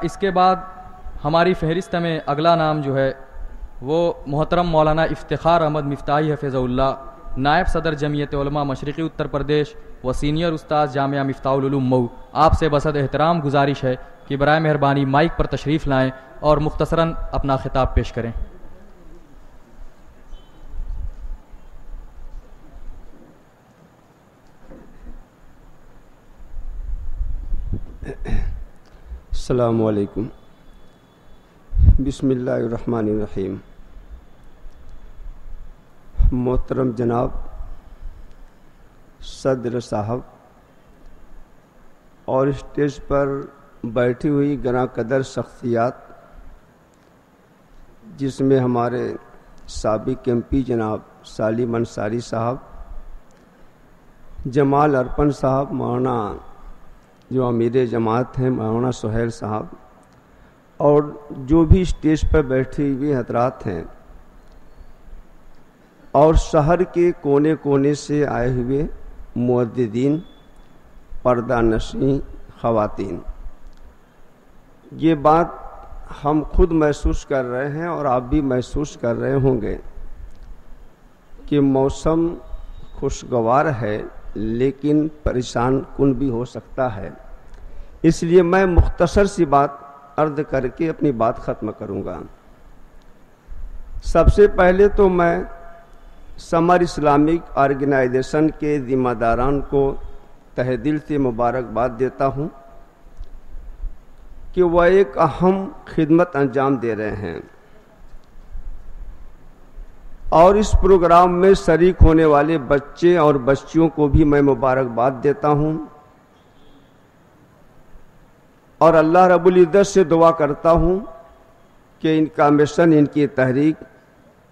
اس کے بعد ہماری فہرست میں اگلا نام جو ہے وہ محترم مولانا افتخار احمد مفتاحی حفظہ اللہ، نائب صدر جمعیت علماء مشرقی اتر پردیش و سینئر استاذ جامعہ مفتاح العلوم مئو، آپ سے بصد احترام گزارش ہے کہ برائے مہربانی مائک پر تشریف لائیں اور مختصراً اپنا خطاب پیش کریں۔ السلام علیکم۔ بسم اللہ الرحمن الرحیم۔ محترم جناب صدر صاحب اور اسٹیج پر بیٹھی ہوئی گراں قدر شخصیات، جس میں ہمارے سابق ایم پی جناب سالم انصاری صاحب، جمال ارپن صاحب، مولانا جو امیر جماعت ہیں مولانا سہیل صاحب، اور جو بھی اسٹیج پر بیٹھے ہوئے حضرات ہیں، اور شہر کے کونے کونے سے آئے ہوئے معززین، پردہ نشین خواتین، یہ بات ہم خود محسوس کر رہے ہیں اور آپ بھی محسوس کر رہے ہوں گے کہ موسم خوشگوار ہے لیکن پریشان کن بھی ہو سکتا ہے، اس لیے میں مختصر سی بات عرض کر کے اپنی بات ختم کروں گا۔ سب سے پہلے تو میں سمر اسلامک آرگنائزیشن کے ذمہ داران کو تہہ دل سے مبارکباد دیتا ہوں کہ وہ ایک اہم خدمت انجام دے رہے ہیں، اور اس پروگرام میں شریک ہونے والے بچے اور بچیوں کو بھی میں مبارکباد دیتا ہوں، اور اللہ رب العزت سے دعا کرتا ہوں کہ ان کا مشن، ان کی تحریک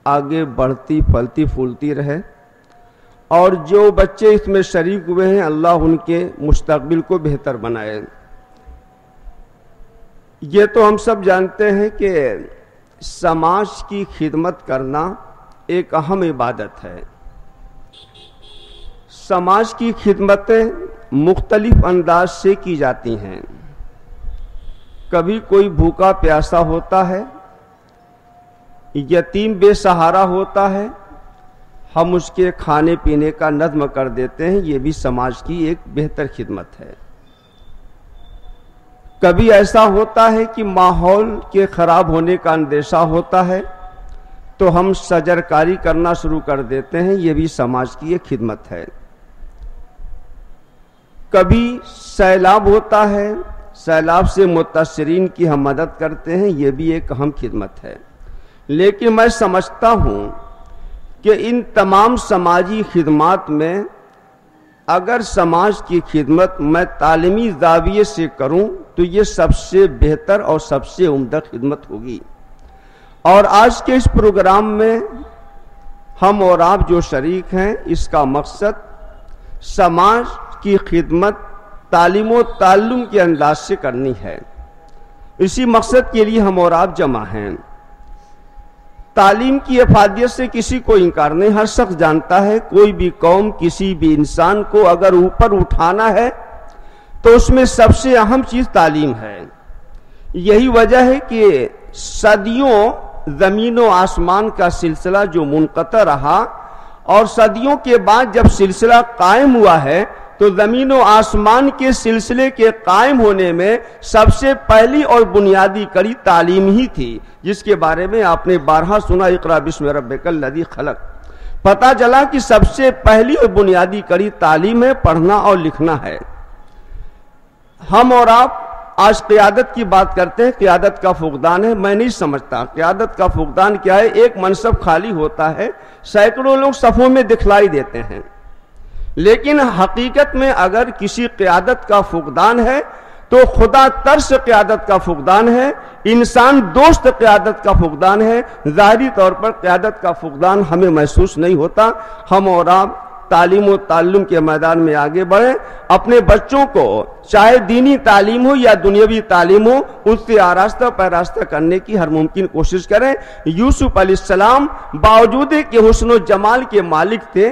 آگے بڑھتی پھلتی پھولتی رہے، اور جو بچے اس میں شریک ہوئے ہیں اللہ ان کے مستقبل کو بہتر بنائے۔ یہ تو ہم سب جانتے ہیں کہ سماج کی خدمت کرنا ایک اہم عبادت ہے۔ سماج کی خدمتیں مختلف انداز سے کی جاتی ہیں۔ کبھی کوئی بھوکا پیاسا ہوتا ہے، یتیم بے سہارا ہوتا ہے، ہم اس کے کھانے پینے کا نظم کر دیتے ہیں، یہ بھی سماج کی ایک بہتر خدمت ہے۔ کبھی ایسا ہوتا ہے کہ ماحول کے خراب ہونے کا اندیشہ ہوتا ہے تو ہم شجرکاری کرنا شروع کر دیتے ہیں، یہ بھی سماج کی ایک خدمت ہے۔ کبھی سیلاب ہوتا ہے، سیلاب سے متاثرین کی ہم مدد کرتے ہیں، یہ بھی ایک اہم خدمت ہے۔ لیکن میں سمجھتا ہوں کہ ان تمام سماجی خدمات میں اگر سماج کی خدمت میں تعلیمی زاویے سے کروں تو یہ سب سے بہتر اور سب سے عمدہ خدمت ہوگی۔ اور آج کے اس پروگرام میں ہم اور آپ جو شریک ہیں، اس کا مقصد سماج کی خدمت تعلیم و تعلم کے انداز سے کرنی ہے۔ اسی مقصد کے لیے ہم اور آپ جمع ہیں۔ تعلیم کی افادیت سے کسی کو انکار نہیں، ہر شخص جانتا ہے کوئی بھی قوم کسی بھی انسان کو اگر اوپر اٹھانا ہے تو اس میں سب سے اہم چیز تعلیم ہے۔ یہی وجہ ہے کہ صدیوں زمین و آسمان کا سلسلہ جو منقطع رہا اور صدیوں کے بعد جب سلسلہ قائم ہوا ہے تو زمین و آسمان کے سلسلے کے قائم ہونے میں سب سے پہلی اور بنیادی کڑی تعلیم ہی تھی، جس کے بارے میں آپ نے بارہا سنا، اقرا بسم ربک الذی خلق۔ پتہ چلا کہ سب سے پہلی اور بنیادی کڑی تعلیم ہے، پڑھنا اور لکھنا ہے۔ ہم اور آپ آج قیادت کی بات کرتے ہیں، قیادت کا فقدان ہے۔ میں نہیں سمجھتا قیادت کا فقدان کیا ہے۔ ایک منصب خالی ہوتا ہے، سینکڑوں لوگ صفوں میں دکھلائی دیتے ہیں، لیکن حقیقت میں اگر کسی قیادت کا فقدان ہے تو خدا ترس قیادت کا فقدان ہے، انسان دوست قیادت کا فقدان ہے۔ ظاہری طور پر قیادت کا فقدان ہمیں محسوس نہیں ہوتا۔ ہم اور آپ تعلیم و تعلم کے میدان میں آگے بڑھیں، اپنے بچوں کو چاہے دینی تعلیم ہو یا دنیاوی تعلیم ہو اس سے آراستہ پیراستہ کرنے کی ہر ممکن کوشش کریں۔ یوسف علیہ السلام باوجود کہ حسن و جمال کے مالک تھے